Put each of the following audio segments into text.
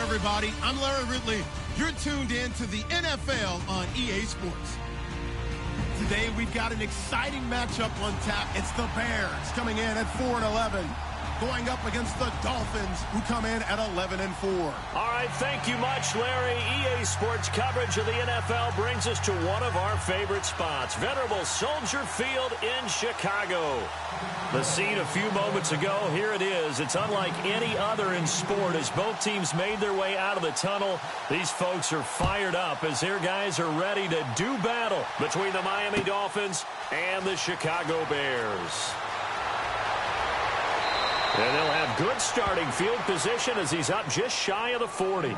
everybody. I'm Larry Ridley. You're tuned in to the NFL on EA Sports. Today, we've got an exciting matchup on tap. It's the Bears coming in at 4-11, going up against the Dolphins, who come in at 11-4. All right, thank you much, Larry. EA Sports coverage of the NFL brings us to one of our favorite spots, venerable Soldier Field in Chicago. The scene a few moments ago, here it is. It's unlike any other in sport as both teams made their way out of the tunnel. These folks are fired up as their guys are ready to do battle between the Miami Dolphins and the Chicago Bears. And they'll have good starting field position as he's up just shy of the 40.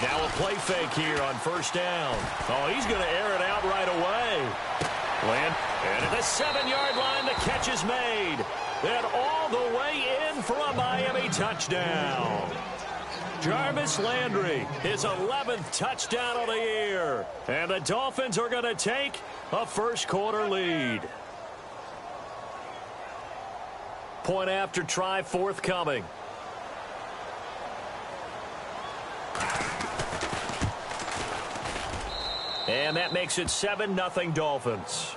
Now a play fake here on first down. Oh, he's going to air it out right away. And at the 7-yard line, the catch is made. And all the way in for a Miami touchdown. Jarvis Landry, his 11th touchdown of the year. And the Dolphins are going to take a first-quarter lead. Point after try forthcoming. And that makes it 7-0 Dolphins.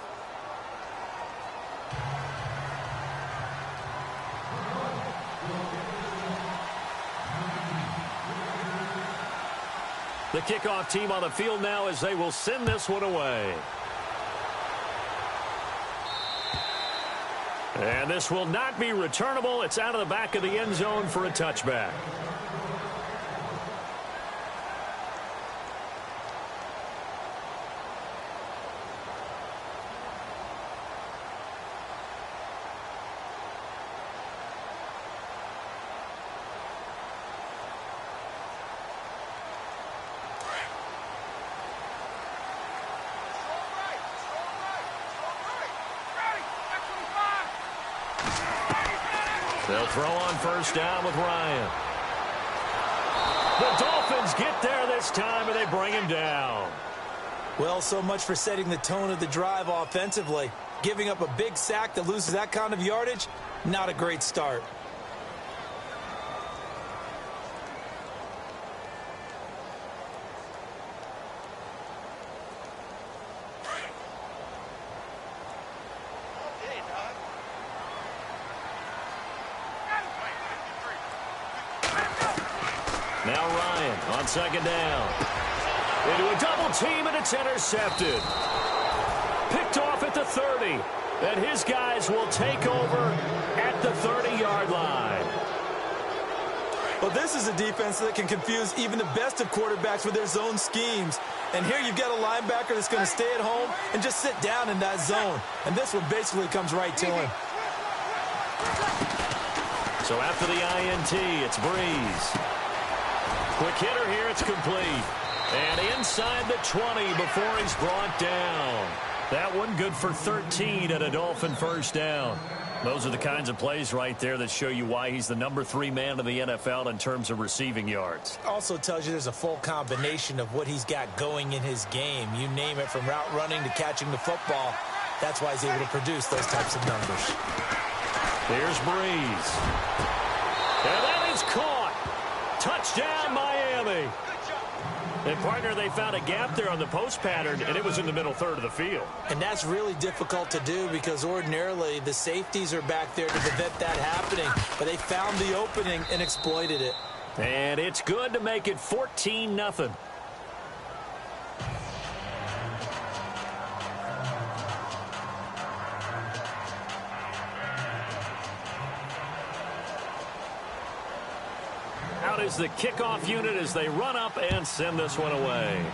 The kickoff team on the field now as they will send this one away. And this will not be returnable. It's out of the back of the end zone for a touchback. They'll throw on first down with Ryan. The Dolphins get there this time, and they bring him down. Well, so much for setting the tone of the drive offensively. Giving up a big sack that loses that kind of yardage, not a great start. Now Ryan on second down. Into a double team, and it's intercepted. Picked off at the 30. And his guys will take over at the 30-yard line. Well, this is a defense that can confuse even the best of quarterbacks with their zone schemes. And here you've got a linebacker that's going to stay at home and just sit down in that zone. And this one basically comes right to him. So after the INT, it's Breeze. Quick hitter here, it's complete. And inside the 20 before he's brought down. That one good for 13 at a Dolphin first down. Those are the kinds of plays right there that show you why he's the number 3 man in the NFL in terms of receiving yards. Also tells you there's a full combination of what he's got going in his game. You name it, from route running to catching the football. That's why he's able to produce those types of numbers. Here's Breeze. And that is caught. Touchdown, Miami. And, partner, they found a gap there on the post pattern, and it was in the middle third of the field. And that's really difficult to do because ordinarily the safeties are back there to prevent that happening. But they found the opening and exploited it. And it's good to make it 14-0. Out is the kickoff unit as they run up and send this one away.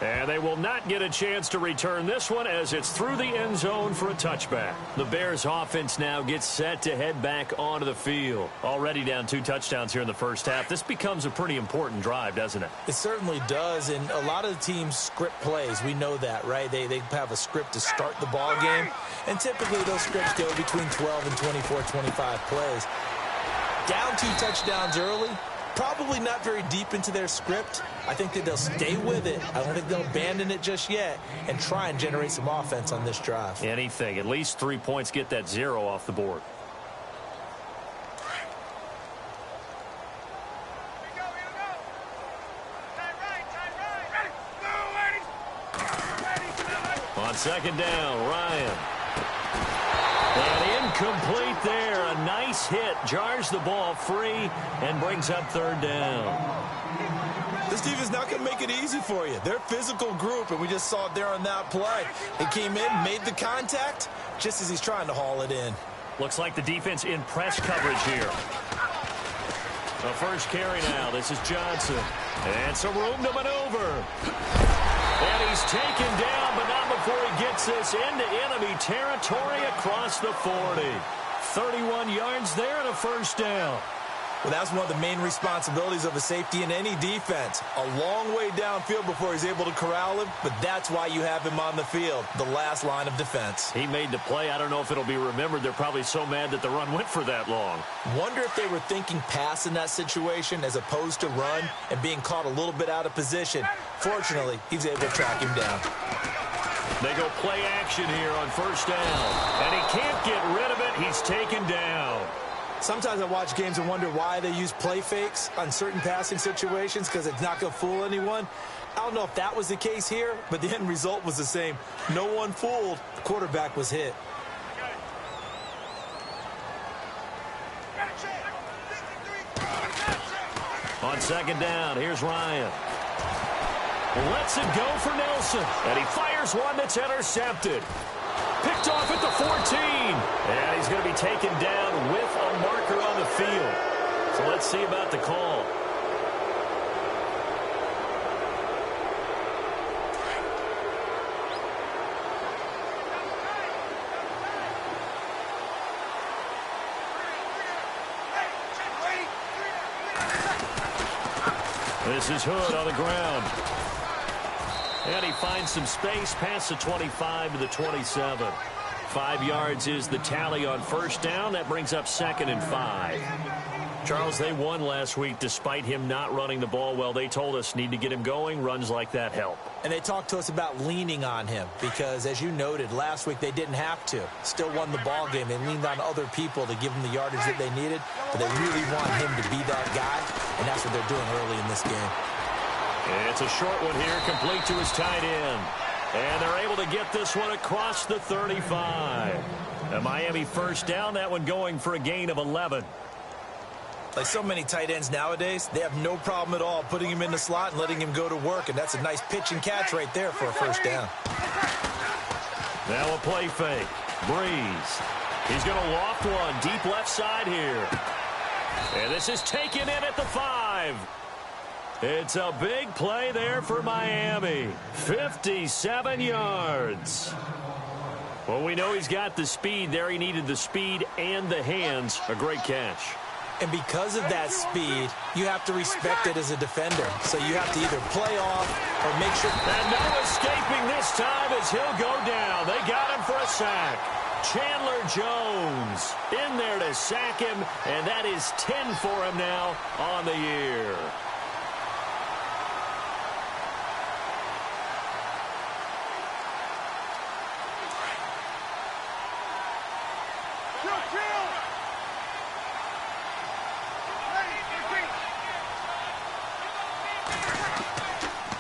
And they will not get a chance to return this one as it's through the end zone for a touchback. The Bears offense now gets set to head back onto the field. Already down 2 touchdowns here in the first half. This becomes a pretty important drive, doesn't it? It certainly does, and a lot of the teams script plays. We know that, right? They have a script to start the ball game, and typically those scripts go between 12 and 24, 25 plays. Down 2 touchdowns early. Probably not very deep into their script. I think that they'll stay with it. I don't think they'll abandon it just yet and try and generate some offense on this drive. Anything. At least 3 points, get that 0 off the board. On second down, Ryan. And incomplete there. A nice hit. Jars the ball free and brings up 3rd down. This defense not going to make it easy for you. They're a physical group, and we just saw it there on that play. He came in, made the contact, just as he's trying to haul it in. Looks like the defense in press coverage here. The first carry now. This is Johnson. And some room to maneuver. And he's taken down, but not before he gets this into enemy territory across the 40. 31 yards there and a 1st down. Well, that's one of the main responsibilities of a safety in any defense. A long way downfield before he's able to corral him, but that's why you have him on the field, the last line of defense. He made the play. I don't know if it'll be remembered. They're probably so mad that the run went for that long. Wonder if they were thinking pass in that situation as opposed to run and being caught a little bit out of position. Fortunately, he's able to track him down. They go play action here on 1st down, and he can't get rid of it. He's taken down. Sometimes I watch games and wonder why they use play fakes on certain passing situations because it's not going to fool anyone. I don't know if that was the case here, but the end result was the same. No one fooled. The quarterback was hit. On second down, here's Ryan. Lets it go for Nelson, and he fires one that's intercepted. Picked off at the 14. And he's going to be taken down with a marker on the field. So let's see about the call. This is Hood on the ground. And he finds some space past the 25 to the 27. 5 yards is the tally on 1st down. That brings up 2nd and 5. Charles, they won last week despite him not running the ball well. They told us need to get him going. Runs like that help. And they talked to us about leaning on him because, as you noted, last week they didn't have to. Still won the ball game. They leaned on other people to give them the yardage that they needed. But they really want him to be that guy, and that's what they're doing early in this game. And it's a short one here, complete to his tight end. And they're able to get this one across the 35. A Miami 1st down, that one going for a gain of 11. Like so many tight ends nowadays, they have no problem at all putting him in the slot and letting him go to work, and that's a nice pitch and catch right there for a 1st down. Now a play fake. Breeze. He's going to loft one deep left side here. And this is taken in at the 5. It's a big play there for Miami. 57 yards. Well, we know he's got the speed there. He needed the speed and the hands. A great catch. And because of that speed, you have to respect it as a defender. So you have to either play off or make sure. And no escaping this time as he'll go down. They got him for a sack. Chandler Jones in there to sack him, and that is 10 for him now on the year.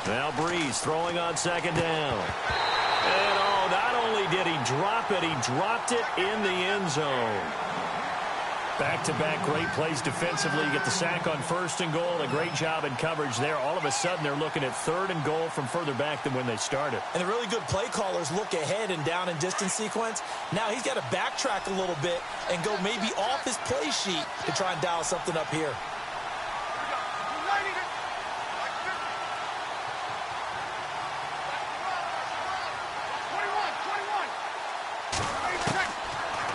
Now Breeze throwing on 2nd down. And oh, not only did he drop it, he dropped it in the end zone. Back-to-back great plays defensively. You get the sack on 1st and goal. A great job in coverage there. All of a sudden, they're looking at 3rd and goal from further back than when they started. And the really good play callers look ahead and down and distance sequence. Now he's got to backtrack a little bit and go maybe off his play sheet to try and dial something up here.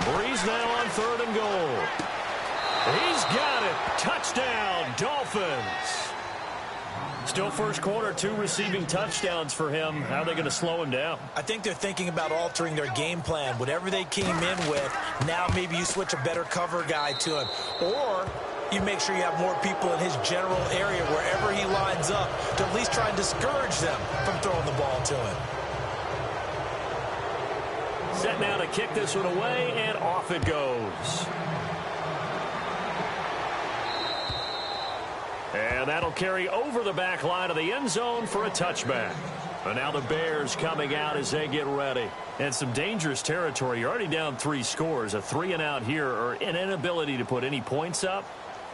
Breeze now on 3rd and goal. He's got it. Touchdown, Dolphins. Still first quarter, 2 receiving touchdowns for him. How are they going to slow him down? I think they're thinking about altering their game plan. Whatever they came in with, now maybe you switch a better cover guy to him. Or you make sure you have more people in his general area wherever he lines up to at least try and discourage them from throwing the ball to him. Set now to kick this one away, and off it goes. And that'll carry over the back line of the end zone for a touchback. And now the Bears coming out as they get ready. And some dangerous territory. You're already down 3 scores. A 3-and-out here, or an inability to put any points up.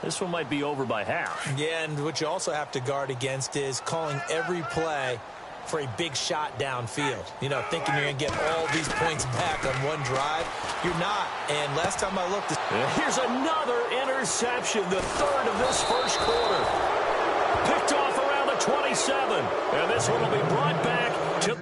This one might be over by half. Yeah, and what you also have to guard against is calling every play for a big shot downfield. You know, thinking you're going to get all these points back on one drive. You're not. And last time I looked... Here's another interception, the 3rd of this first quarter. Picked off around the 27. And this one will be brought back to...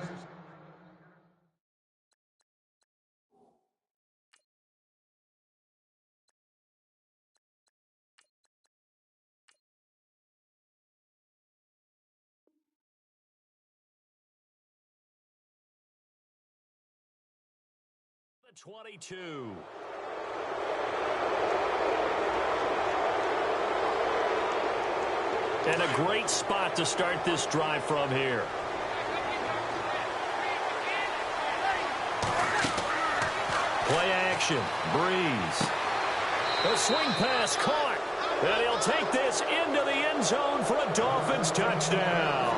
the 22. And a great spot to start this drive from here. Play action. Breeze. The swing pass caught. And he'll take this into the end zone for a Dolphins touchdown.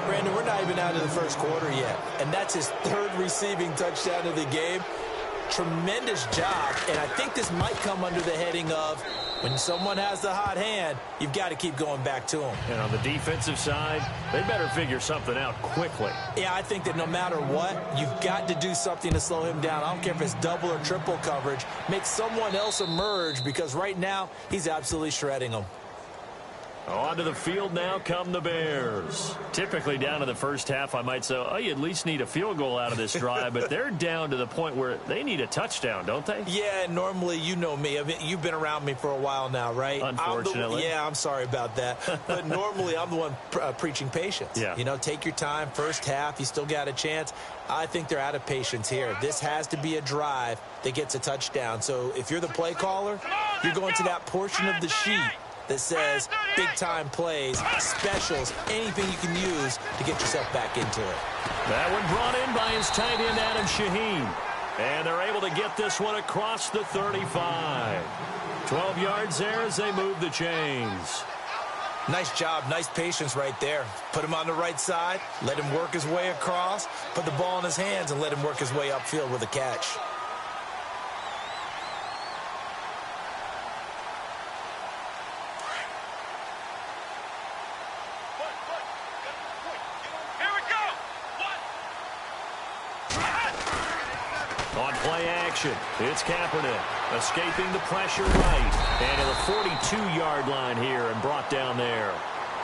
Brandon, we're not even out of the first quarter yet. And that's his 3rd receiving touchdown of the game. Tremendous job. And I think this might come under the heading of when someone has the hot hand, you've got to keep going back to them. And on the defensive side, they better figure something out quickly. Yeah, I think that no matter what, you've got to do something to slow him down. I don't care if it's double or triple coverage. Make someone else emerge because right now he's absolutely shredding them. Onto the field now come the Bears. Typically down to the first half, I might say, oh, you at least need a field goal out of this drive, but they're down to the point where they need a touchdown, don't they? Yeah, normally, you know me. I mean, you've been around me for a while now, right? Unfortunately. I'm sorry about that. But normally, I'm the one preaching patience. Yeah. You know, take your time. First half, you still got a chance. I think they're out of patience here. This has to be a drive that gets a touchdown. So if you're the play caller, you're going to that portion of the sheet that says big-time plays, specials, anything you can use to get yourself back into it. That one brought in by his tight end, Adam Shaheen. And they're able to get this one across the 35. 12 yards there as they move the chains. Nice job, nice patience right there. Put him on the right side, let him work his way across, put the ball in his hands, and let him work his way upfield with a catch. On play action, it's Kaepernick escaping the pressure right. And to the 42-yard line here and brought down there.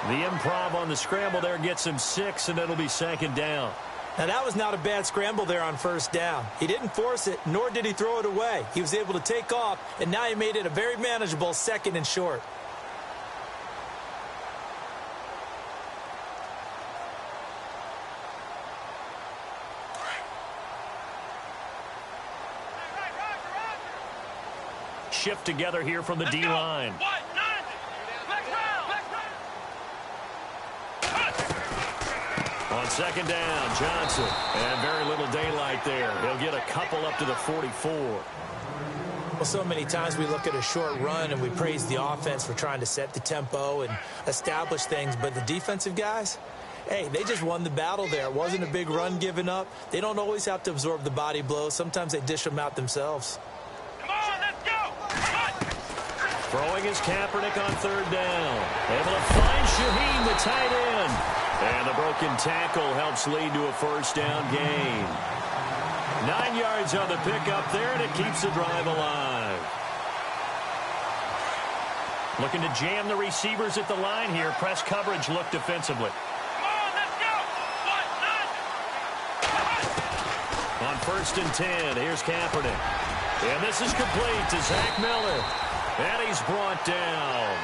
The improv on the scramble there gets him 6, and it'll be 2nd down. Now, that was not a bad scramble there on 1st down. He didn't force it, nor did he throw it away. He was able to take off, and now he made it a very manageable 2nd and short. Shift together here from the D-line. On 2nd down, Johnson. And very little daylight there. He'll get a couple up to the 44. Well, so many times we look at a short run and we praise the offense for trying to set the tempo and establish things, but the defensive guys, hey, they just won the battle there. It wasn't a big run given up. They don't always have to absorb the body blows. Sometimes they dish them out themselves. Throwing is Kaepernick on 3rd down. Able to find Shaheen, the tight end. And the broken tackle helps lead to a 1st down gain. 9 yards on the pickup there, and it keeps the drive alive. Looking to jam the receivers at the line here. Press coverage look defensively. On 1st and 10, here's Kaepernick. And this is complete to Zach Miller. And he's brought down.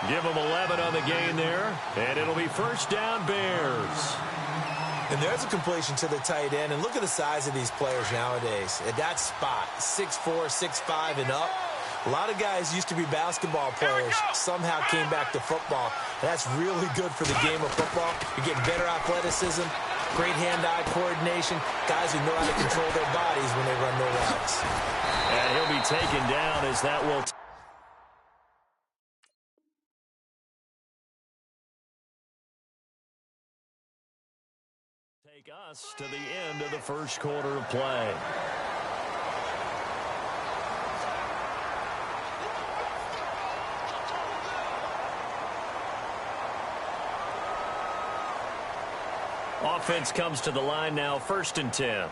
Give him 11 on the gain there. And it'll be first down Bears. And there's a completion to the tight end. And look at the size of these players nowadays. At that spot, 6'4", 6'5", and up. A lot of guys used to be basketball players, somehow came back to football. And that's really good for the game of football. You're getting better athleticism, great hand-eye coordination, guys who know how to control their bodies when they run their routes. And he'll be taken down as that will take us to the end of the first quarter of play. Offense comes to the line now, 1st and 10.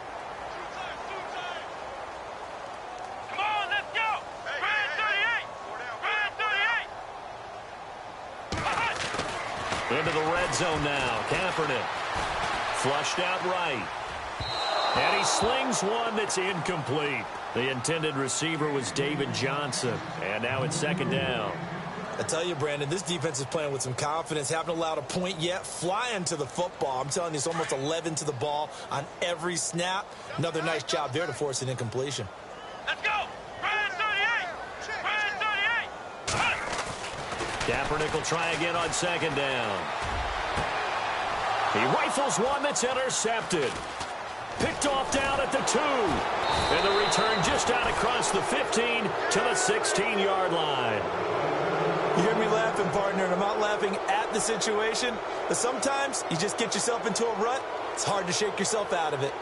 Come on, let's go! Brand 38! Into the red zone now. Kaepernick flushed out right. And he slings one that's incomplete. The intended receiver was David Johnson. And now it's 2nd down. I tell you, Brandon, this defense is playing with some confidence. Haven't allowed a point yet. Flying to the football. I'm telling you, it's almost 11 to the ball on every snap. Another nice job there to force an incompletion. Let's go! Brand 38! Brand 38! Kaepernick will try again on 2nd down. He rifles one that's intercepted. Picked off down at the 2. And the return just out across the 15 to the 16-yard line. You hear me laughing, partner, and I'm not laughing at the situation, but sometimes you just get yourself into a rut. It's hard to shake yourself out of it.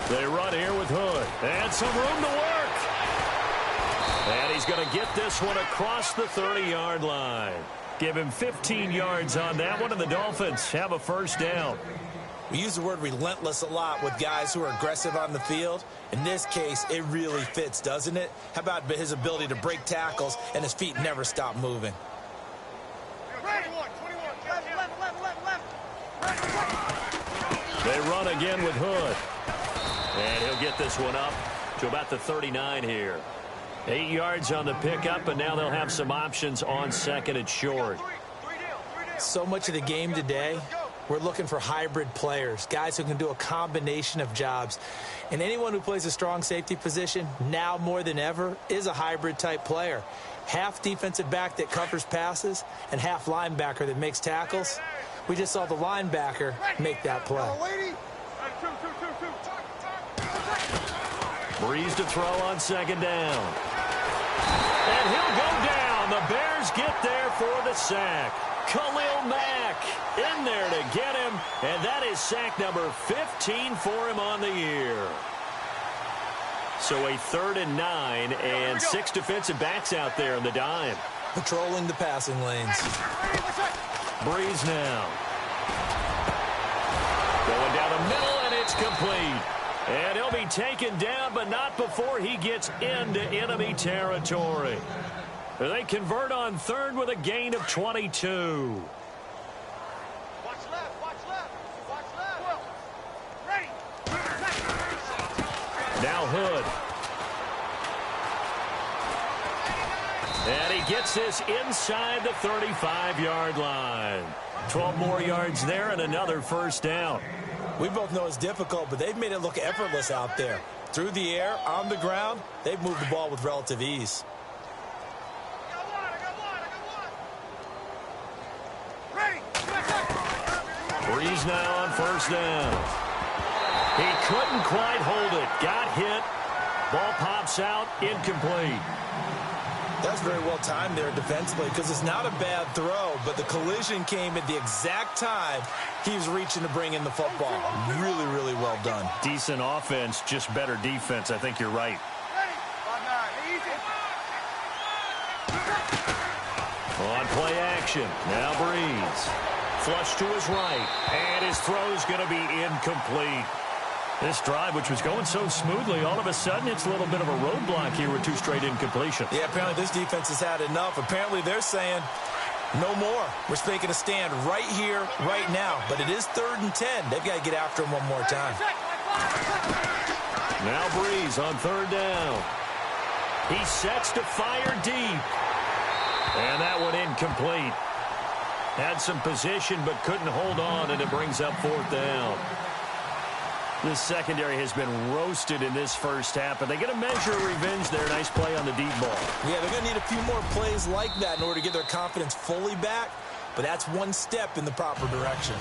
They run here with Hood. And some room to work. And he's going to get this one across the 30-yard line. Give him 15 yards on that one, and the Dolphins have a 1st down. We use the word relentless a lot with guys who are aggressive on the field. In this case, it really fits, doesn't it? How about his ability to break tackles and his feet never stop moving? They run again with Hood. And he'll get this one up to about the 39 here. 8 yards on the pickup, and now they'll have some options on 2nd and short. So much of the game today, we're looking for hybrid players, guys who can do a combination of jobs. And anyone who plays a strong safety position, now more than ever, is a hybrid-type player. Half defensive back that covers passes and half linebacker that makes tackles. We just saw the linebacker make that play. Breeze to throw on 2nd down. And he'll go down. The Bears get there for the sack. Khalil Mack in there to get him. And that is sack number 15 for him on the year. So a 3rd and 9 and 6 defensive backs out there in the dime. Patrolling the passing lanes. Breeze now. Going down the middle, and it's complete. And he'll be taken down, but not before he gets into enemy territory. They convert on 3rd with a gain of 22. Watch left, watch left, watch left. Ready. Now Hood. And he gets this inside the 35-yard line. 12 more yards there and another 1st down. We both know it's difficult, but they've made it look effortless out there. Through the air, on the ground, they've moved the ball with relative ease. I got one. Ready. Breeze now on 1st down. He couldn't quite hold it. Got hit. Ball pops out. Incomplete. That's very well timed there defensively because it's not a bad throw, but the collision came at the exact time he was reaching to bring in the football. Really, really well done. Decent offense, just better defense. I think you're right. On play action. Now Breeze. Flush to his right. And his throw's going to be incomplete. This drive, which was going so smoothly, all of a sudden it's a little bit of a roadblock here with 2 straight incompletions. Yeah, apparently this defense has had enough. Apparently they're saying, no more. We're making a stand right here, right now. But it is 3rd and 10. They've got to get after him one more time. Now Breeze on 3rd down. He sets to fire deep. And that one incomplete. Had some position but couldn't hold on, and it brings up 4th down. This secondary has been roasted in this first half, but they get a measure of revenge there. Nice play on the deep ball. Yeah, they're going to need a few more plays like that in order to get their confidence fully back, but that's one step in the proper direction.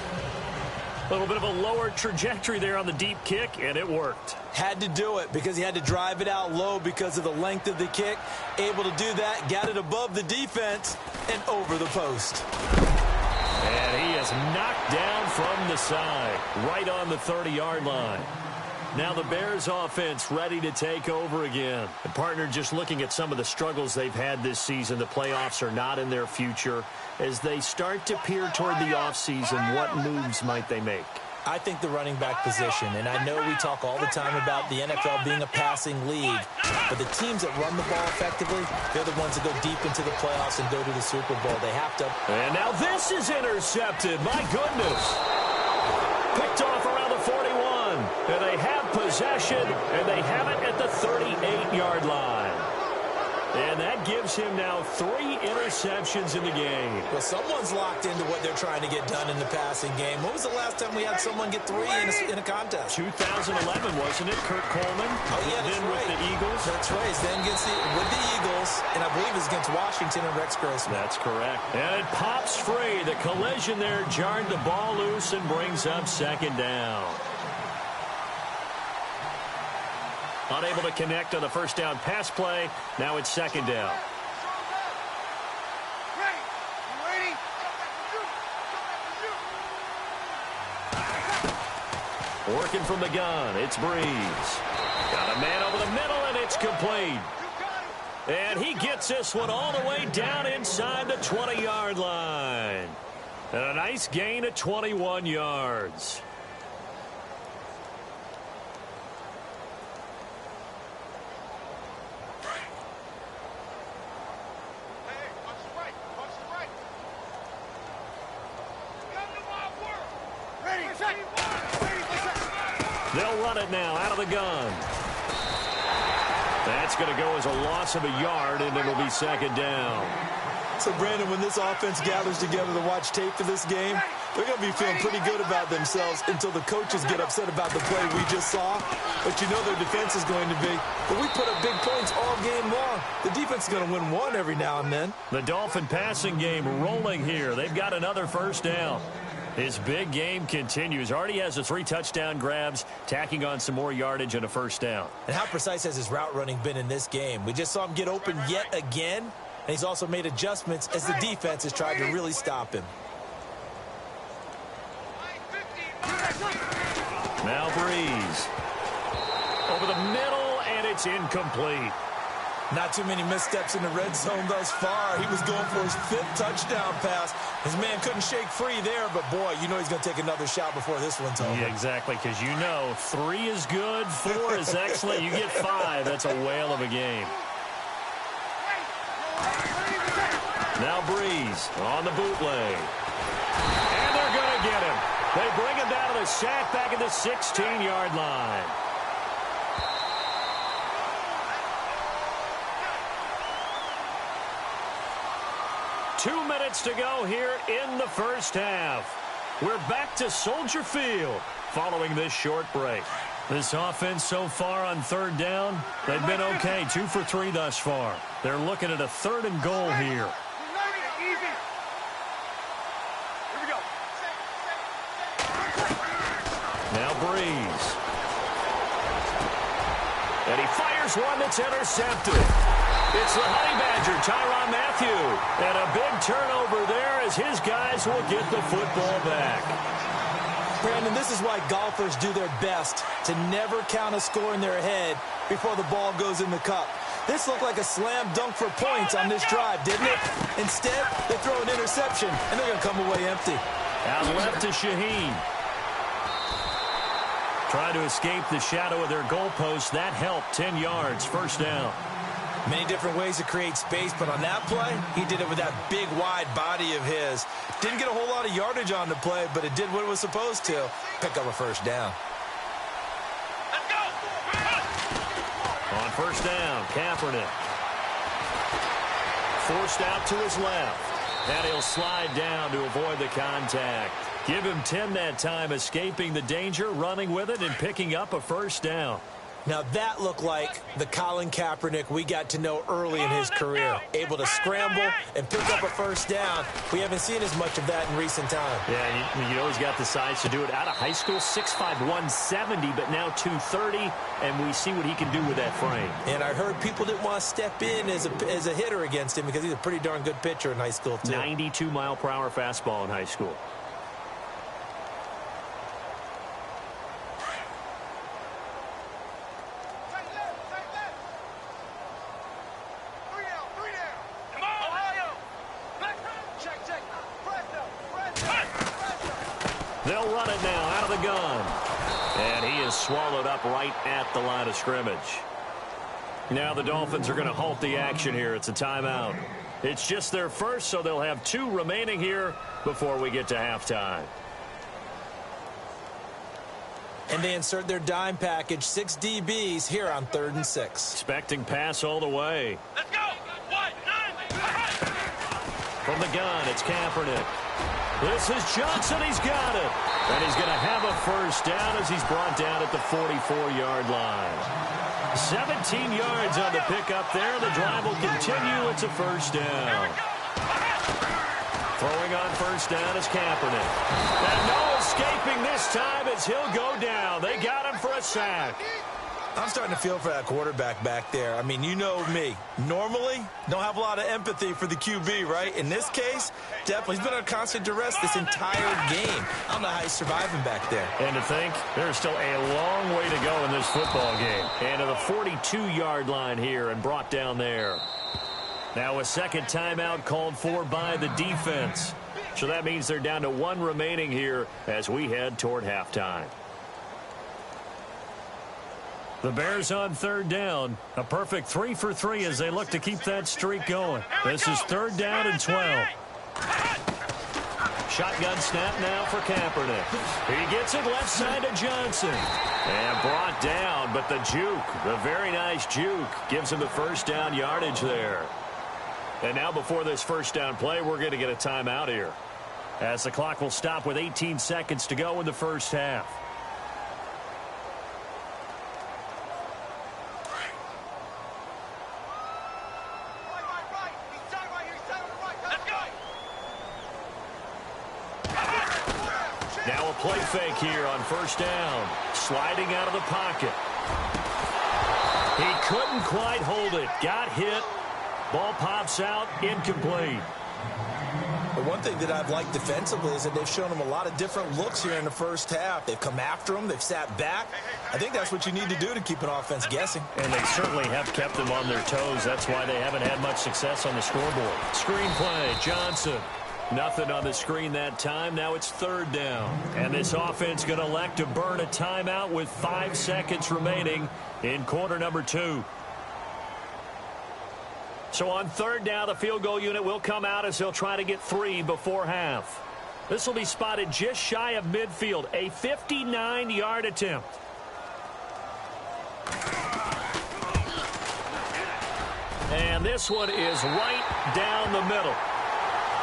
A little bit of a lower trajectory there on the deep kick, and it worked. Had to do it because he had to drive it out low because of the length of the kick. Able to do that, got it above the defense, and over the post. And he is knocked down from the side, right on the 30-yard line. Now the Bears offense ready to take over again. The partner just looking at some of the struggles they've had this season. The playoffs are not in their future. As they start to peer toward the offseason, what moves might they make? I think the running back position, and I know we talk all the time about the NFL being a passing league, but the teams that run the ball effectively, they're the ones that go deep into the playoffs and go to the Super Bowl. They have to. And now this is intercepted. My goodness. Picked off around the 41. And they have possession, and they have it at the 38-yard line. And that gives him now 3 interceptions in the game. Well, someone's locked into what they're trying to get done in the passing game. When was the last time we had someone get 3 in a contest? 2011, wasn't it? Kurt Coleman. Oh, yeah, that's then right. With the Eagles. That's right. Then with the Eagles, and I believe it's against Washington and Rex Grossman. That's correct. And it pops free. The collision there jarred the ball loose and brings up 2nd down. Unable to connect on the first down pass play. Now it's 2nd down. Working from the gun. It's Breeze. Got a man over the middle, and it's complete. And he gets this one all the way down inside the 20-yard line. And a nice gain of 21 yards. They'll run it now out of the gun. That's going to go as a loss of a yard, and it'll be 2nd down. So, Brandon, when this offense gathers together to watch tape for this game, they're going to be feeling pretty good about themselves until the coaches get upset about the play we just saw. But you know their defense is going to be. But we put up big points all game long. The defense is going to win one every now and then. The Dolphin passing game rolling here. They've got another first down. His big game continues. Already has the 3 touchdown grabs, tacking on some more yardage and a first down. And how precise has his route running been in this game? We just saw him get open yet again, and he's also made adjustments as the defense has tried to really stop him. Now Breeze. Over the middle, and it's incomplete. Not too many missteps in the red zone thus far. He was going for his 5th touchdown pass. His man couldn't shake free there, but boy, you know he's going to take another shot before this one's over. Yeah, exactly, because you know 3 is good, 4 is excellent. You get 5, that's a whale of a game. Now Breeze on the bootleg. And they're going to get him. They bring him down to the sack back at the 16-yard line. Two minutes to go here in the first half. We're back to Soldier Field following this short break. This offense so far on 3rd down, they've been okay. 2 for 3 thus far. They're looking at a 3rd and goal here. Now Breeze. And he fires one that's intercepted. It's the Honey Badger, Tyrann Mathieu. And a big turnover there as his guys will get the football back. Brandon, this is why golfers do their best to never count a score in their head before the ball goes in the cup. This looked like a slam dunk for points on this drive, didn't it? Instead, they throw an interception, and they're going to come away empty. Out left to Shaheen. Trying to escape the shadow of their goalpost. That helped. 10 yards, first down. Many different ways to create space, but on that play, he did it with that big, wide body of his. Didn't get a whole lot of yardage on the play, but it did what it was supposed to. Pick up a first down. Let's go! On first down, Kaepernick. Forced out to his left. And he'll slide down to avoid the contact. Give him 10 that time, escaping the danger, running with it, and picking up a first down. Now that looked like the Colin Kaepernick we got to know early in his career. Able to scramble and pick up a first down. We haven't seen as much of that in recent time. Yeah, you know he's got the size to do it. Out of high school, 6'5", 170, but now 230, and we see what he can do with that frame. And I heard people didn't want to step in as a hitter against him because he's a pretty darn good pitcher in high school, too. 92-mile-per-hour fastball in high school. They'll run it now out of the gun. And he is swallowed up right at the line of scrimmage. Now the Dolphins are going to halt the action here. It's a timeout. It's just their first, so they'll have 2 remaining here before we get to halftime. And they insert their dime package, 6 DBs here on 3rd and 6. Expecting pass all the way. Let's go! 1, 9, From the gun, it's Kaepernick. This is Johnson. He's got it. And he's going to have a first down as he's brought down at the 44-yard line. 17 yards on the pickup there. The drive will continue. It's a first down. Throwing on first down is Kaepernick. And no escaping this time as he'll go down. They got him for a sack. I'm starting to feel for that quarterback back there. I mean, you know me. Normally, don't have a lot of empathy for the QB, right? In this case, definitely. He's been under constant duress this entire game. I don't know how he's surviving back there. And to think, there's still a long way to go in this football game. And to the 42-yard line here and brought down there. Now a second timeout called for by the defense. So that means they're down to 1 remaining here as we head toward halftime. The Bears on 3rd down. A perfect 3 for 3 as they look to keep that streak going. This is 3rd down and 12. Shotgun snap now for Kaepernick. He gets it left side to Johnson. And brought down, but the juke, the very nice juke, gives him the first down yardage there. And now before this first down play, we're going to get a timeout here, as the clock will stop with 18 seconds to go in the first half. Now a play fake here on first down. Sliding out of the pocket. He couldn't quite hold it. Got hit. Ball pops out. Incomplete. The one thing that I've liked defensively is that they've shown him a lot of different looks here in the first half. They've come after him. They've sat back. I think that's what you need to do to keep an offense guessing. And they certainly have kept them on their toes. That's why they haven't had much success on the scoreboard. Screen play. Johnson. Nothing on the screen that time. Now it's 3rd down. And this offense going to elect to burn a timeout with 5 seconds remaining in quarter number 2. So on 3rd down, the field goal unit will come out as they'll try to get 3 before half. This will be spotted just shy of midfield. A 59-yard attempt. And this one is right down the middle.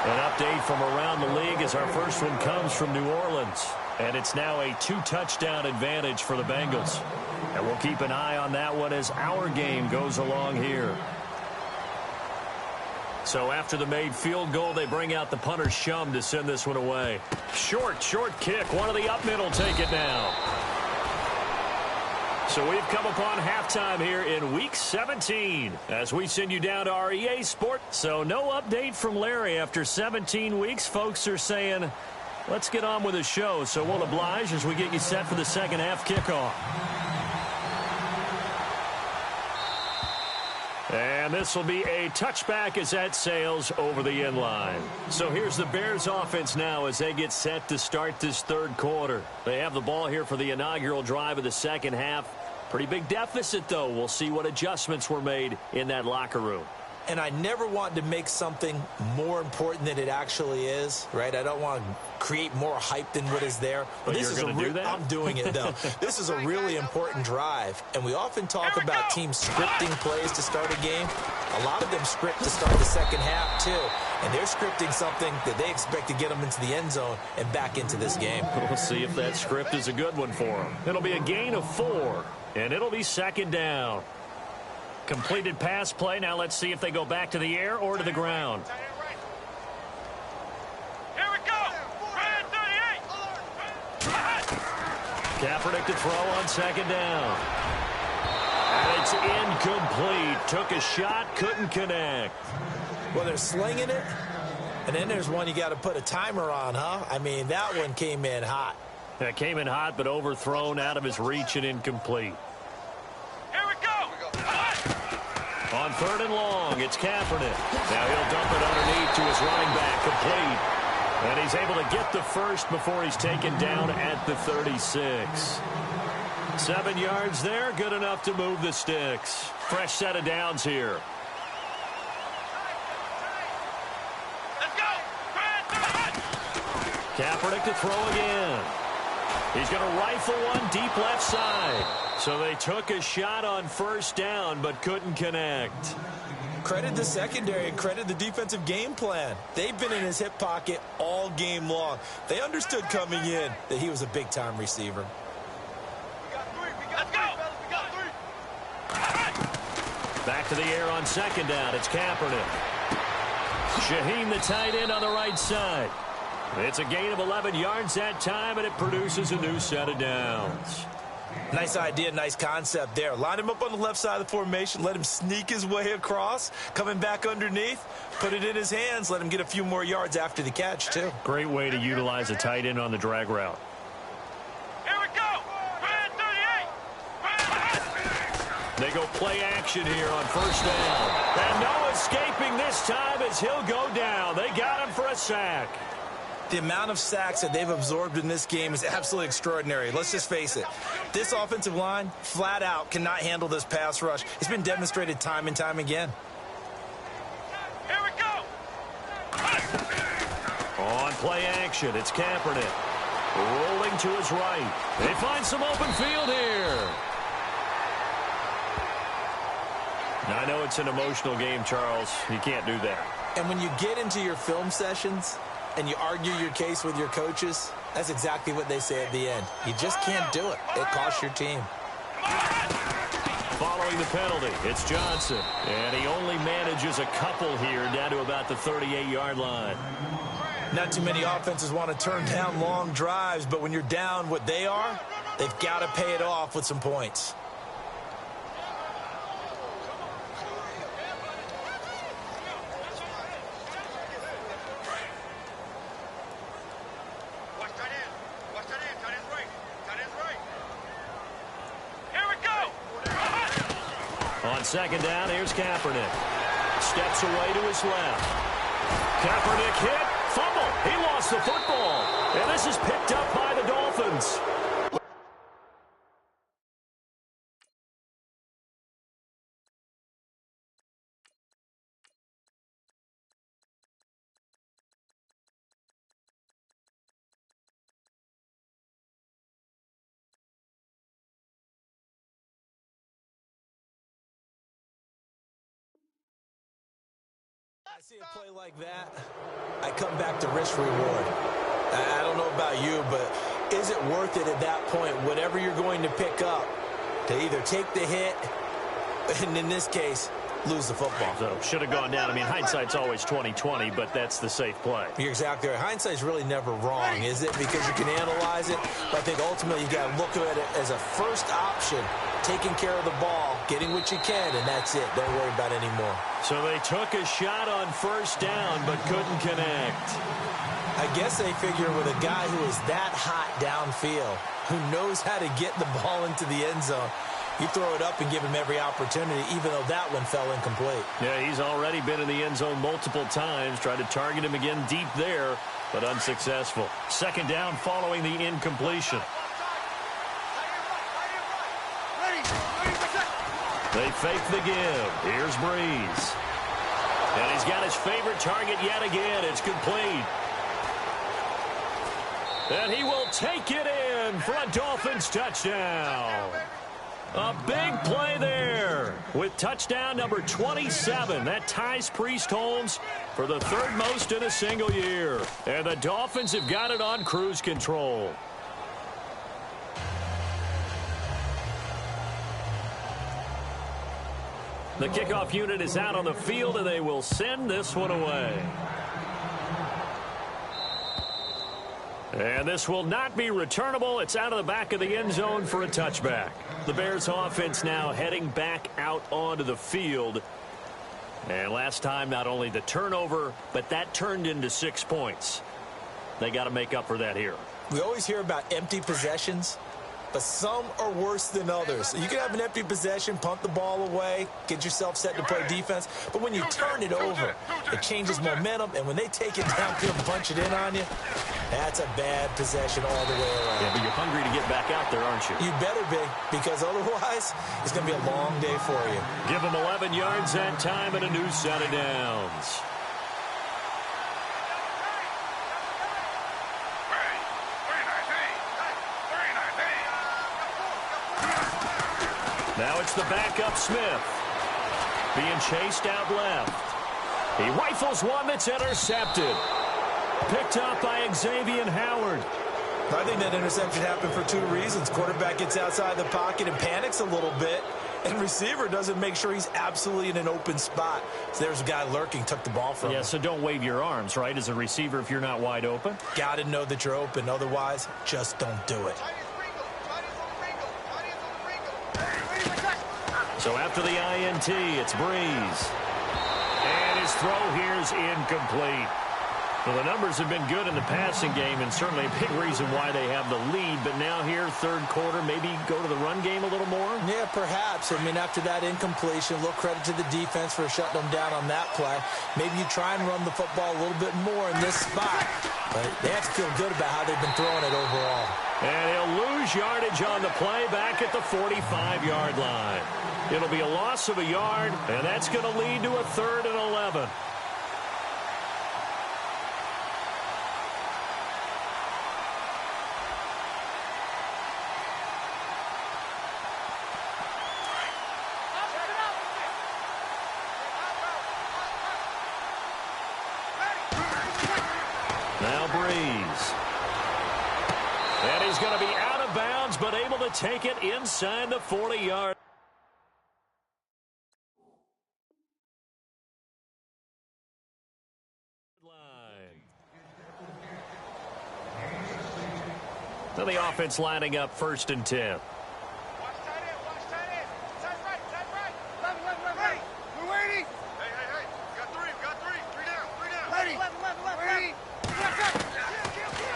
An update from around the league as our first one comes from New Orleans. And it's now a 2-touchdown advantage for the Bengals. And we'll keep an eye on that one as our game goes along here. So after the made field goal, they bring out the punter Shum to send this one away. Short kick. One of the up middle take it now. So we've come upon halftime here in Week 17 as we send you down to our EA Sports. So no update from Larry after 17 weeks. Folks are saying, let's get on with the show. So we'll oblige as we get you set for the second half kickoff. And this will be a touchback as that sails over the end line. So here's the Bears offense now as they get set to start this third quarter. They have the ball here for the inaugural drive of the second half. Pretty big deficit, though. We'll see what adjustments were made in that locker room. And I never want to make something more important than it actually is, right? I don't want to create more hype than what is there. But this is do that? I'm doing it, though. This is a really important drive. And we often talk about teams scripting plays to start a game. A lot of them script to start the second half, too. And they're scripting something that they expect to get them into the end zone and back into this game. We'll see if that script is a good one for them. It'll be a gain of 4, and it'll be second down. Completed pass play. Now let's see if they go back to the air or to the ground. Here we go. 38. Kaepernick to throw on second down. And it's incomplete. Took a shot, couldn't connect. Well, they're slinging it. And then there's one you got to put a timer on, huh? I mean, that one came in hot. That came in hot, but overthrown out of his reach and incomplete. Here we go. On third and long, it's Kaepernick. Now he'll dump it underneath to his running back, complete. And he's able to get the first before he's taken down at the 36. 7 yards there, good enough to move the sticks. Fresh set of downs here. Let's go. Kaepernick to throw again. He's going to rifle one deep left side. So they took a shot on first down, but couldn't connect. Credit the secondary and credit the defensive game plan. They've been in his hip pocket all game long. They understood coming in that he was a big-time receiver. Let's go. Back to the air on second down. It's Kaepernick. Shaheen, the tight end, on the right side. It's a gain of 11 yards that time, and it produces a new set of downs. Nice idea, nice concept there. Line him up on the left side of the formation, let him sneak his way across, coming back underneath, put it in his hands, let him get a few more yards after the catch, too. Great way to utilize a tight end on the drag route. Here we go. 38. They go play action here on first down. And no escaping this time as he'll go down. They got him for a sack. The amount of sacks that they've absorbed in this game is absolutely extraordinary. Let's just face it. This offensive line, flat out, cannot handle this pass rush. It's been demonstrated time and time again. Here we go. On play action, it's Kaepernick. Rolling to his right. They find some open field here. Now, I know it's an emotional game, Charles. You can't do that. And when you get into your film sessions and you argue your case with your coaches, that's exactly what they say at the end. You just can't do it. It costs your team. Following the penalty, it's Johnson. And he only manages a couple here down to about the 38-yard line. Not too many offenses want to turn down long drives, but when you're down what they are, they've got to pay it off with some points. On second down, here's Kaepernick. Steps away to his left. Kaepernick hit, fumble. He lost the football. And this is picked up by the Dolphins. I see a play like that, I come back to risk reward. I don't know about you, but is it worth it at that point, whatever you're going to pick up, to either take the hit, and in this case, lose the football? So should have gone down. I mean, hindsight's always 20/20, but that's the safe play. You're exactly right. Hindsight's really never wrong, is it? Because you can analyze it, but I think ultimately you got to look at it as a first option, taking care of the ball, getting what you can, and that's it. Don't worry about it anymore. So they took a shot on first down, but couldn't connect. I guess they figure with a guy who is that hot downfield, who knows how to get the ball into the end zone, You throw it up and give him every opportunity, even though that one fell incomplete. Yeah, he's already been in the end zone multiple times. Tried to target him again deep there, but unsuccessful. Second down following the incompletion. They fake the give. Here's Breeze. And he's got his favorite target yet again. It's complete. And he will take it in for a Dolphins touchdown. A big play there with touchdown number 27. That ties Priest Holmes for the third most in a single year. And the Dolphins have got it on cruise control. The kickoff unit is out on the field, and they will send this one away. And this will not be returnable. It's out of the back of the end zone for a touchback. The Bears offense now heading back out onto the field. And last time, not only the turnover, but that turned into 6 points. They got to make up for that here. We always hear about empty possessions, but some are worse than others. You can have an empty possession, punt the ball away, get yourself set to play defense, but when you turn it over, it changes momentum, and when they take it downfield and punch it in on you, that's a bad possession all the way around. Yeah, but you're hungry to get back out there, aren't you? You better be, because otherwise, it's going to be a long day for you. Give them 11 yards that time and a new set of downs. Now it's the backup Smith. Being chased out left. He rifles one that's intercepted. Picked up by Xavier Howard. I think that interception happened for 2 reasons. Quarterback gets outside the pocket and panics a little bit, and receiver doesn't make sure he's absolutely in an open spot. So there's a guy lurking, took the ball from him. Yeah, so don't wave your arms, right, as a receiver if you're not wide open. Got to know that you're open. Otherwise, just don't do it. So after the INT, it's Breeze. And his throw here is incomplete. Well, the numbers have been good in the passing game, and certainly a big reason why they have the lead. But now here, third quarter, maybe go to the run game a little more? Yeah, perhaps. I mean, after that incompletion, a little credit to the defense for shutting them down on that play. Maybe you try and run the football a little bit more in this spot. But they have to feel good about how they've been throwing it overall. And he'll lose yardage on the play back at the 45-yard line. It'll be a loss of a yard, and that's going to lead to a 3rd and 11. Now Breeze. And he's going to be out of bounds, but able to take it inside the 40-yard line. So the offense lining up 1st and 10. Watch tight end, watch tight end. Tight right. Left, right. We're waiting. Hey. We got three. Three down. Ready. Left. Ready.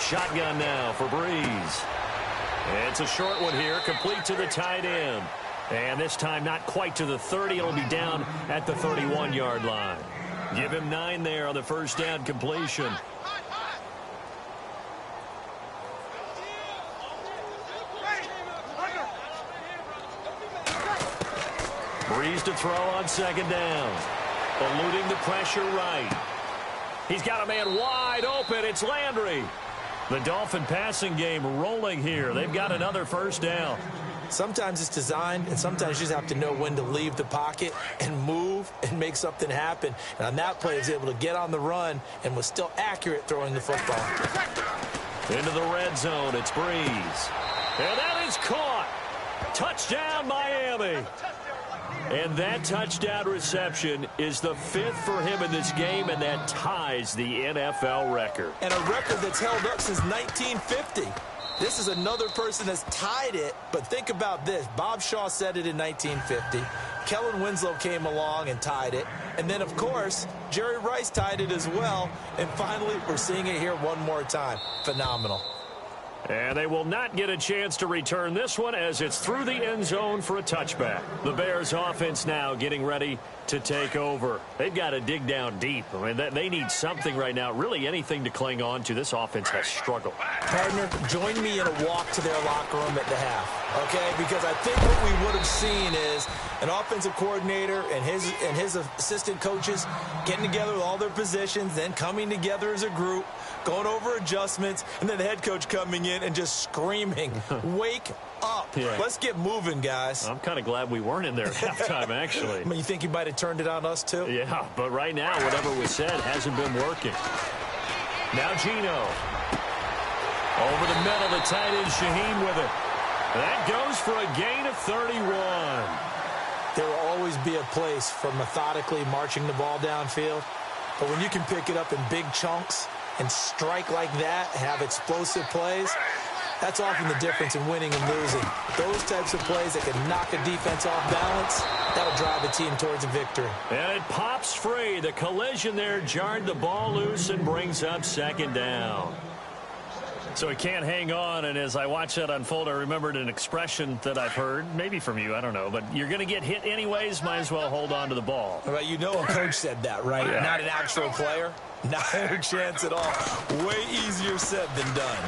Shotgun now for Breeze. It's a short one here, complete to the tight end. And this time not quite to the 30. It'll be down at the 31-yard line. Give him 9 there on the first down completion. Breeze to throw on 2nd down. Eluding the pressure right. He's got a man wide open. It's Landry. The Dolphin passing game rolling here. They've got another first down. Sometimes it's designed, and sometimes you just have to know when to leave the pocket and move and make something happen. And on that play, he was able to get on the run and was still accurate throwing the football. Into the red zone. It's Breeze. And that is caught. Touchdown, Miami. And that touchdown reception is the 5th for him in this game, and that ties the NFL record. And a record that's held up since 1950. This is another person that's tied it, but think about this. Bob Shaw said it in 1950. Kellen Winslow came along and tied it. And then, of course, Jerry Rice tied it as well. And finally, we're seeing it here one more time. Phenomenal. And they will not get a chance to return this one as it's through the end zone for a touchback. The Bears offense now getting ready to take over. They've got to dig down deep. I mean, they need something right now, really anything to cling on to. This offense has struggled. Partner, join me in a walk to their locker room at the half, okay? Because I think what we would have seen is an offensive coordinator and his assistant coaches getting together with all their positions, then coming together as a group, going over adjustments, and then the head coach coming in and just screaming, wake up. Yeah. Let's get moving, guys. I'm kind of glad we weren't in there at halftime, actually. I mean, you think he might have turned it on us, too? Yeah, but right now, whatever was said hasn't been working. Now Geno. Over the middle, the tight end Shaheen with it. That goes for a gain of 31. There will always be a place for methodically marching the ball downfield. But when you can pick it up in big chunks and strike like that, have explosive plays, that's often the difference in winning and losing. Those types of plays that can knock a defense off balance, that'll drive a team towards a victory. And it pops free. The collision there jarred the ball loose and brings up second down. So he can't hang on, and as I watch that unfold, I remembered an expression that I've heard, maybe from you, I don't know, but you're going to get hit anyways, might as well hold on to the ball. Well, you know a coach said that, right? Yeah. Not an actual player. Not a chance at all. Way easier said than done.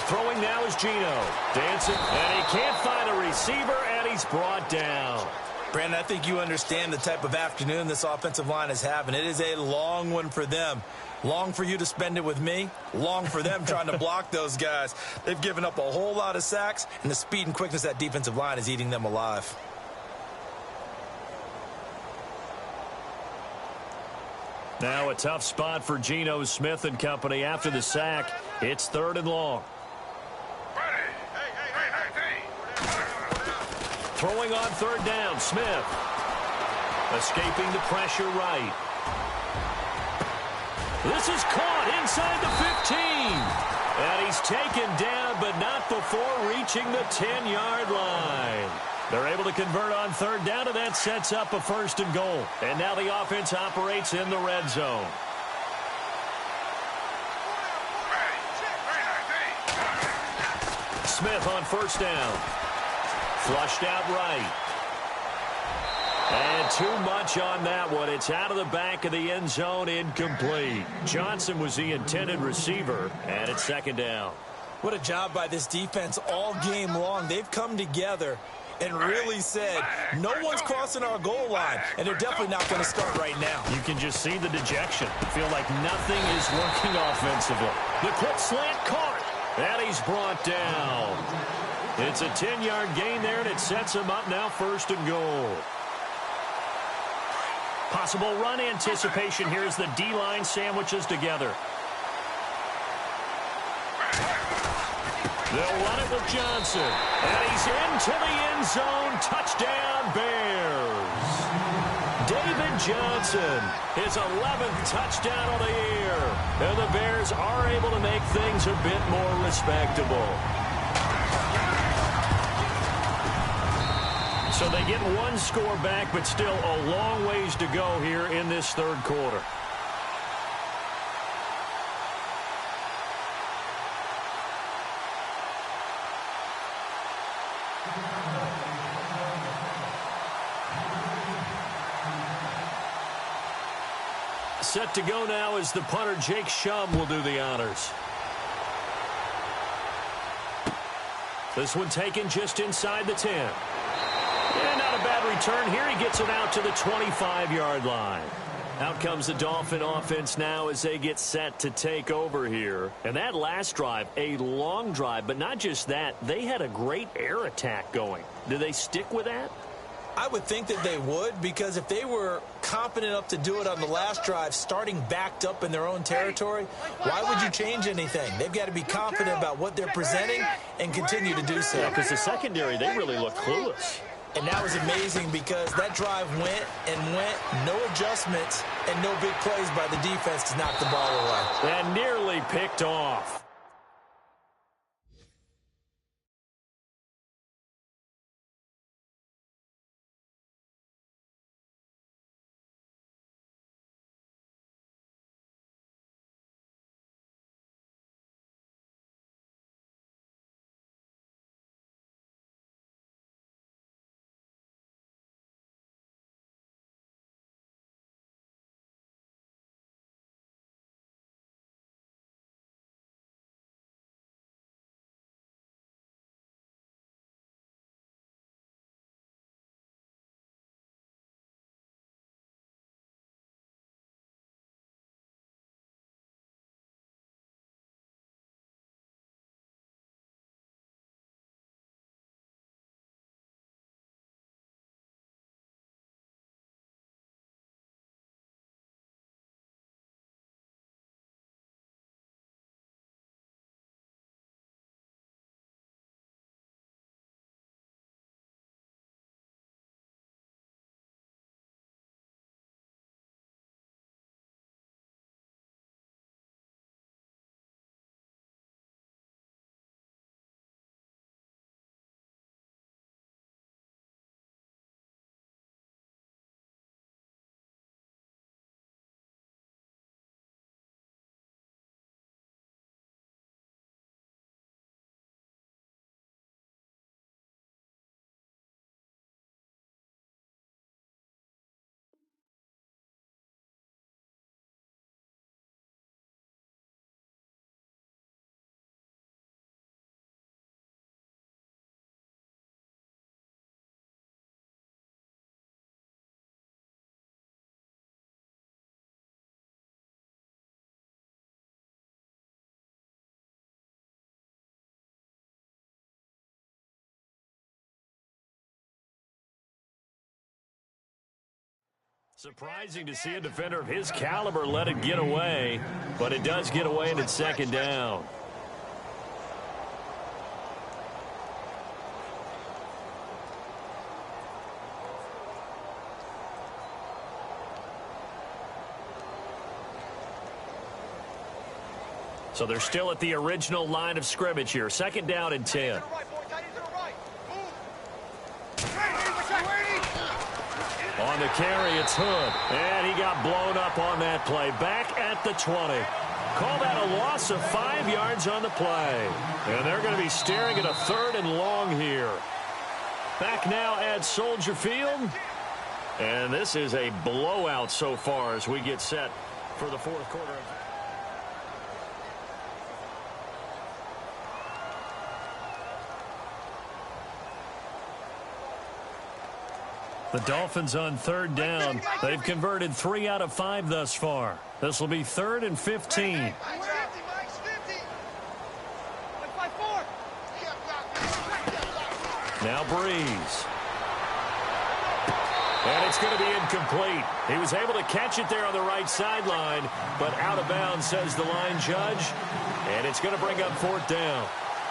Throwing now is Geno. Dancing, and he can't find a receiver, and he's brought down. Brandon, I think you understand the type of afternoon this offensive line is having. It is a long one for them. Long for you to spend it with me. Long for them trying to block those guys. They've given up a whole lot of sacks, and the speed and quickness of that defensive line is eating them alive. Now a tough spot for Geno Smith and company after the sack. It's 3rd and long. Throwing on 3rd down, Smith. Escaping the pressure right. This is caught inside the 15. And he's taken down, but not before reaching the 10-yard line. They're able to convert on 3rd down, and that sets up a 1st and goal. And now the offense operates in the red zone. Smith on 1st down. Flushed out right. And too much on that one. It's out of the back of the end zone, incomplete. Johnson was the intended receiver, and it's 2nd down. What a job by this defense all game long. They've come together and really said, no one's crossing our goal line, and they're definitely not going to start right now. You can just see the dejection. Feel like nothing is working offensively. The quick slant caught, and he's brought down. It's a 10-yard gain there, and it sets him up now 1st and goal. Possible run anticipation here as the D-line sandwiches together. They'll run it with Johnson. And he's into the end zone. Touchdown, Bears. David Johnson, his 11th touchdown of the year. And the Bears are able to make things a bit more respectable. So they get one score back, but still a long ways to go here in this 3rd quarter. Set to go now as the punter Jake Shum will do the honors. This one taken just inside the 10. And not a bad return here. He gets it out to the 25-yard line. Out comes the Dolphin offense now as they get set to take over here. And that last drive, a long drive, but not just that. They had a great air attack going. Do they stick with that? I would think that they would, because if they were confident enough to do it on the last drive, starting backed up in their own territory, why would you change anything? They've got to be confident about what they're presenting and continue to do so. Yeah, because the secondary, they really look clueless. And that was amazing because that drive went and went, no adjustments, and no big plays by the defense to knock the ball away. And nearly picked off. Surprising to see a defender of his caliber let it get away, but it does get away and it's second down. So they're still at the original line of scrimmage here. Second down and 10. On the carry, it's Hood. And he got blown up on that play. Back at the 20. Call that a loss of 5 yards on the play. And they're going to be staring at a 3rd and long here. Back now at Soldier Field. And this is a blowout so far as we get set for the 4th quarter. The Dolphins on 3rd down. They've converted 3 out of 5 thus far. This will be 3rd and 15. Now Breeze. And it's going to be incomplete. He was able to catch it there on the right sideline, but out of bounds, says the line judge. And it's going to bring up 4th down.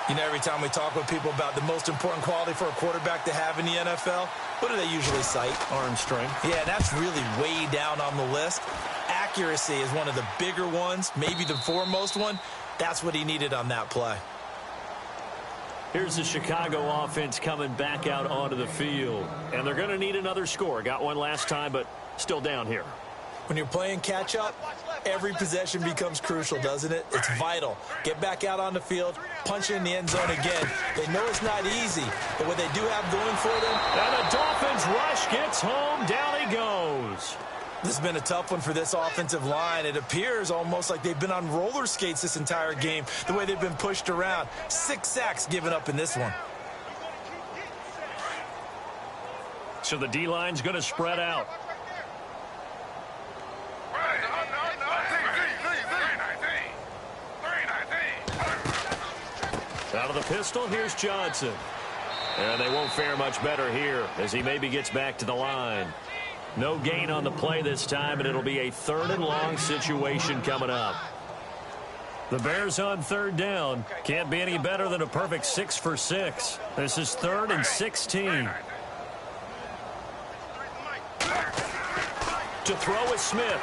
You know, every time we talk with people about the most important quality for a quarterback to have in the NFL, what do they usually cite? Arm strength. Yeah, that's really way down on the list. Accuracy is one of the bigger ones, maybe the foremost one. That's what he needed on that play. Here's the Chicago offense coming back out onto the field. And they're going to need another score. Got one last time, but still down here. When you're playing catch-up, every possession becomes crucial, doesn't it? It's vital. Get back out on the field, punch it in the end zone again. They know it's not easy, but what they do have going for them... And the Dolphins rush gets home. Down he goes. This has been a tough one for this offensive line. It appears almost like they've been on roller skates this entire game, the way they've been pushed around. 6 sacks given up in this one. So the D-line's going to spread out. Out of the pistol, here's Johnson. And they won't fare much better here as he maybe gets back to the line. No gain on the play this time, and it'll be a 3rd and long situation coming up. The Bears on 3rd down. Can't be any better than a perfect 6 for 6. This is 3rd and 16. To throw is Smith.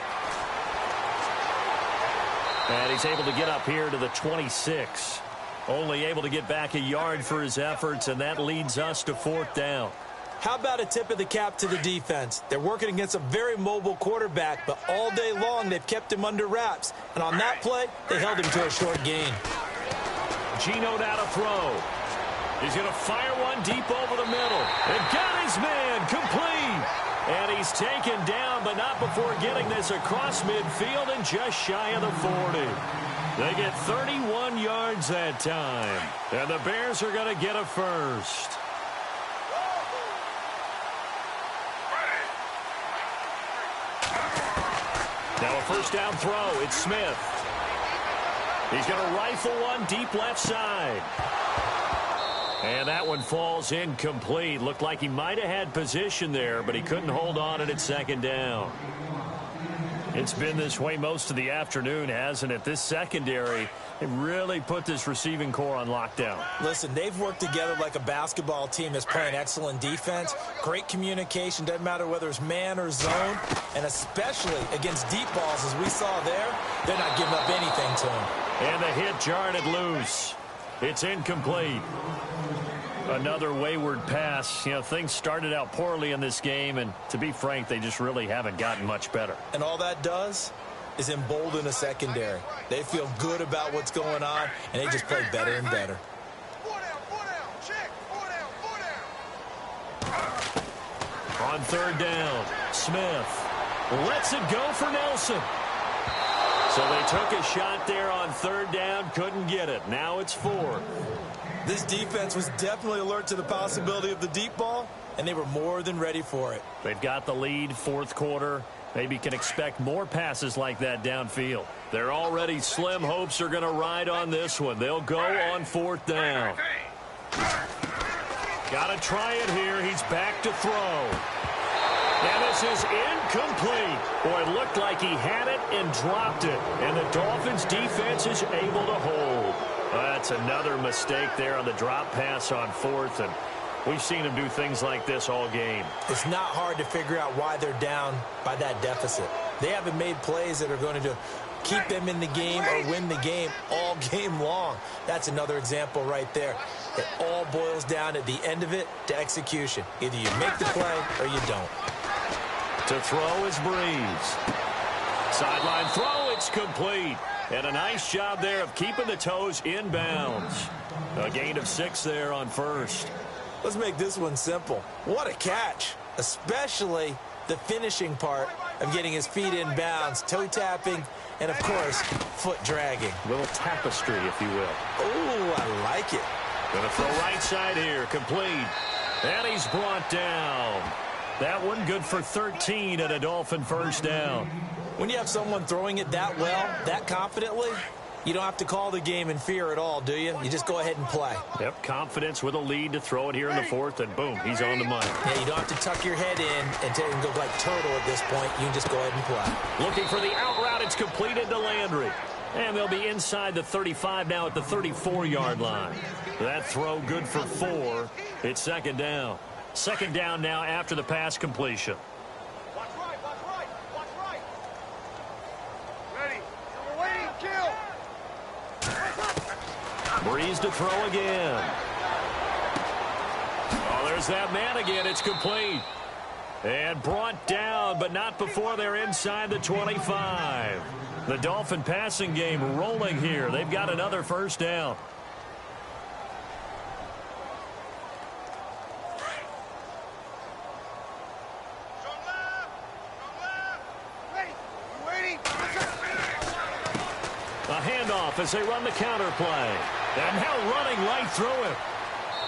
And he's able to get up here to the 26. Only able to get back a yard for his efforts, and that leads us to 4th down. How about a tip of the cap to the defense? They're working against a very mobile quarterback, but all day long they've kept him under wraps. And on that play, they held him to a short gain. Geno now to throw. He's going to fire one deep over the middle. And got his man complete. And he's taken down, but not before getting this across midfield and just shy of the 40. They get 31 yards that time. And the Bears are going to get a first. Now a first down throw. It's Smith. He's going to rifle one deep left side. And that one falls incomplete. Looked like he might have had position there, but he couldn't hold on and it's 2nd down. It's been this way most of the afternoon, hasn't it? This secondary, they really put this receiving core on lockdown. Listen, they've worked together like a basketball team that's playing excellent defense. Great communication, doesn't matter whether it's man or zone. And especially against deep balls, as we saw there, they're not giving up anything to them. And the hit jarred it loose. It's incomplete. Another wayward pass. You know, things started out poorly in this game, and to be frank, they just really haven't gotten much better. And all that does is embolden a secondary. They feel good about what's going on, and they just play better and better. On 3rd down, Smith lets it go for Nelson. So they took a shot there on 3rd down, couldn't get it. Now it's 4th. This defense was definitely alert to the possibility of the deep ball, and they were more than ready for it. They've got the lead, 4th quarter. Maybe can expect more passes like that downfield. They're already slim hopes are going to ride on this one. They'll go on 4th down. Got to try it here. He's back to throw. And this is incomplete. Boy, it looked like he had it and dropped it. And the Dolphins' defense is able to hold. That's another mistake there on the drop pass on fourth. And we've seen him do things like this all game. It's not hard to figure out why they're down by that deficit. They haven't made plays that are going to keep them in the game or win the game all game long. That's another example right there. It all boils down at the end of it to execution. Either you make the play or you don't. To throw is Breeze. Sideline throw, it's complete. And a nice job there of keeping the toes in bounds. A gain of 6 there on first. Let's make this one simple. What a catch, especially the finishing part of getting his feet in bounds, toe tapping, and, of course, foot dragging. A little tapestry, if you will. Oh, I like it. Gonna throw right side here, complete. And he's brought down. That one good for 13 and a Dolphin first down. When you have someone throwing it that well, that confidently, you don't have to call the game in fear at all, do you? You just go ahead and play. Yep, confidence with a lead to throw it here in the fourth, and boom, he's on the money. Yeah, you don't have to tuck your head in and go like turtle at this point. You can just go ahead and play. Looking for the out route. It's completed to Landry. And they'll be inside the 35 now at the 34-yard line. That throw good for 4. It's second down. Second down now after the pass completion. Watch right, watch right, watch right. Ready. We're waiting, kill. Breeze to throw again. Oh, there's that man again. It's complete. And brought down, but not before they're inside the 25. The Dolphin passing game rolling here. They've got another first down. A handoff as they run the counter play. And now running right through it.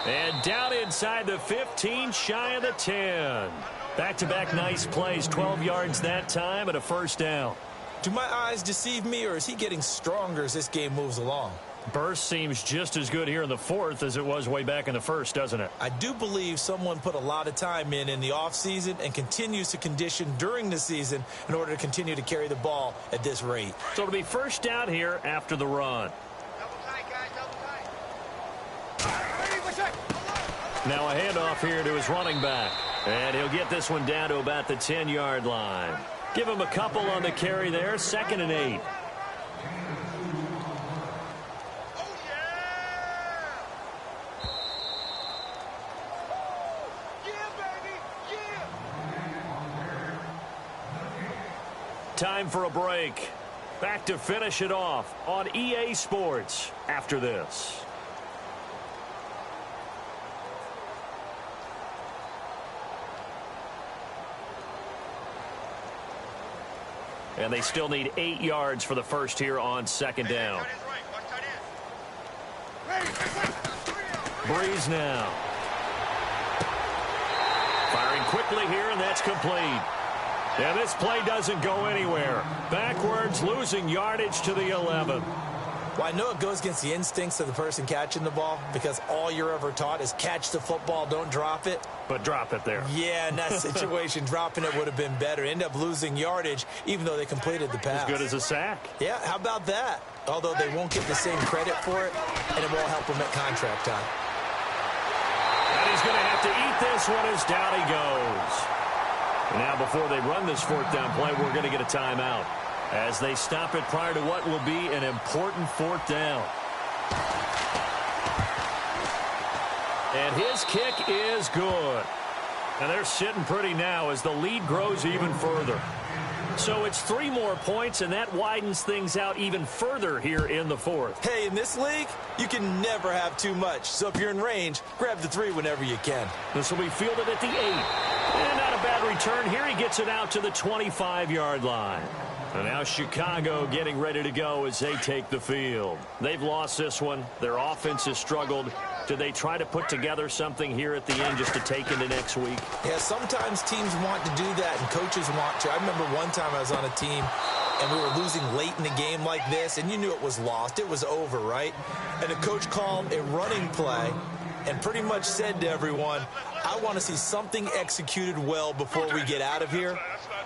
And down inside the 15, shy of the 10. Back-to-back nice plays, 12 yards that time and a first down. Do my eyes deceive me, or is he getting stronger as this game moves along? Burst seems just as good here in the fourth as it was way back in the first, doesn't it? I do believe someone put a lot of time in the offseason and continues to condition during the season in order to continue to carry the ball at this rate. So it'll be first down here after the run. Double tight, guys, double tight. Ready, watch it. Now a handoff here to his running back. And he'll get this one down to about the 10-yard line. Give him a couple on the carry there, 2nd and 8. Time for a break. Back to finish it off on EA Sports after this. And they still need 8 yards for the first here on second down. Breeze now. Firing quickly here, and that's complete. And this play doesn't go anywhere. Backwards, losing yardage to the 11. Well, I know it goes against the instincts of the person catching the ball because all you're ever taught is catch the football, don't drop it. But drop it there. Yeah, in that situation, dropping it would have been better. End up losing yardage even though they completed the pass. As good as a sack. Yeah, how about that? Although they won't get the same credit for it, and it won't help them at contract time. And he's going to have to eat this one as down he goes. And now before they run this fourth down play, we're going to get a timeout as they stop it prior to what will be an important fourth down. And his kick is good. And they're sitting pretty now as the lead grows even further. So it's 3 more points, and that widens things out even further here in the fourth. Hey, in this league, you can never have too much. So if you're in range, grab the 3 whenever you can. This will be fielded at the 8. And not a bad return here. He gets it out to the 25-yard line. And now Chicago getting ready to go as they take the field. They've lost this one. Their offense has struggled. Do they try to put together something here at the end just to take into next week? Yeah, sometimes teams want to do that and coaches want to. I remember one time I was on a team and we were losing late in the game like this, and you knew it was lost. It was over, right? And the coach called a running play and pretty much said to everyone, I want to see something executed well before we get out of here.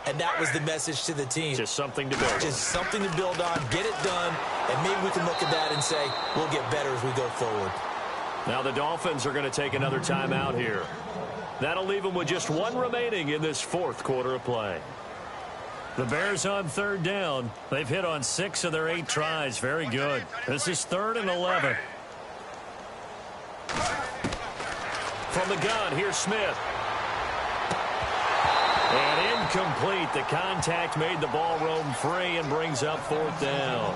And that was the message to the team. Just something to build on. Just something to build on, get it done, and maybe we can look at that and say, we'll get better as we go forward. Now the Dolphins are going to take another timeout here. That'll leave them with just one remaining in this fourth quarter of play. The Bears on third down. They've hit on 6 of their 8 tries. Very good. This is 3rd and 11. From the gun, here's Smith. And incomplete. The contact made the ball roam free and brings up 4th down.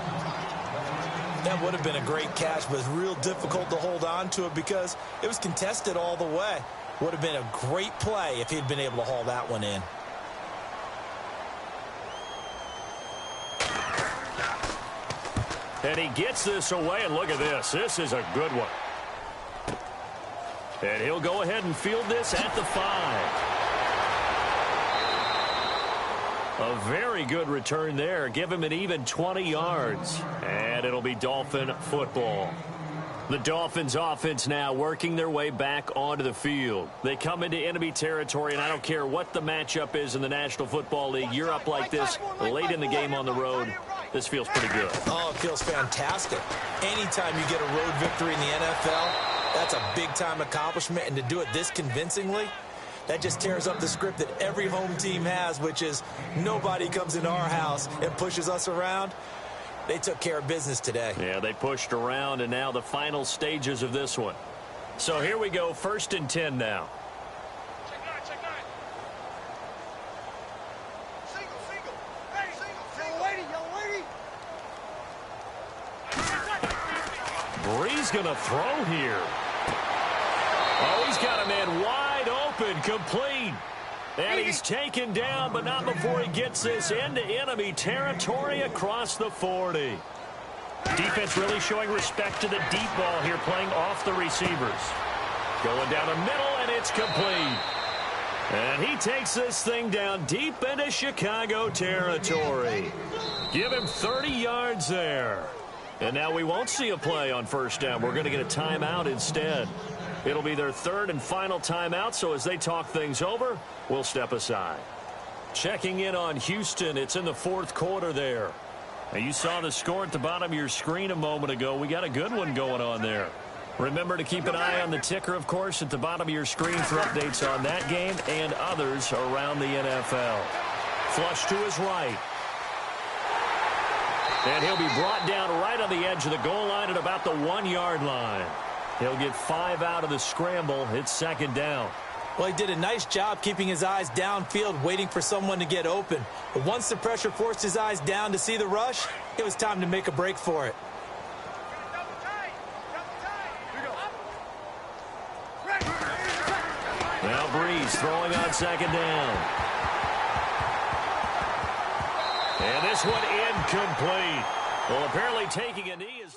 That would have been a great catch, but it's real difficult to hold on to it because it was contested all the way. Would have been a great play if he'd been able to haul that one in. And he gets this away, and look at this. This is a good one. And he'll go ahead and field this at the 5. A very good return there. Give him an even 20 yards. And it'll be Dolphin football. The Dolphins offense now working their way back onto the field. They come into enemy territory, and I don't care what the matchup is in the National Football League. You're up like this late in the game on the road. This feels pretty good. Oh, it feels fantastic. Anytime you get a road victory in the NFL, that's a big-time accomplishment. And to do it this convincingly, that just tears up the script that every home team has, which is nobody comes into our house and pushes us around. They took care of business today. Yeah, they pushed around, and now the final stages of this one. So here we go, 1st and 10 now. Check nine. Single. Hey, single. Yellow lady. Bree's going to throw here. Oh, he's got a man wide open, complete. And he's taken down, but not before he gets this into enemy territory across the 40. Defense really showing respect to the deep ball here, playing off the receivers. Going down the middle, and it's complete. And he takes this thing down deep into Chicago territory. Give him 30 yards there. And now we won't see a play on 1st down. We're going to get a timeout instead. It'll be their 3rd and final timeout, so as they talk things over, we'll step aside. Checking in on Houston, it's in the 4th quarter there. Now, you saw the score at the bottom of your screen a moment ago. We got a good one going on there. Remember to keep an eye on the ticker, of course, at the bottom of your screen for updates on that game and others around the NFL. Flush to his right. And he'll be brought down right on the edge of the goal line at about the 1-yard line. He'll get 5 out of the scramble. It's 2nd down. Well, he did a nice job keeping his eyes downfield, waiting for someone to get open. But once the pressure forced his eyes down to see the rush, it was time to make a break for it. Now Breeze throwing on 2nd down. And this one incomplete. Well, apparently taking a knee is...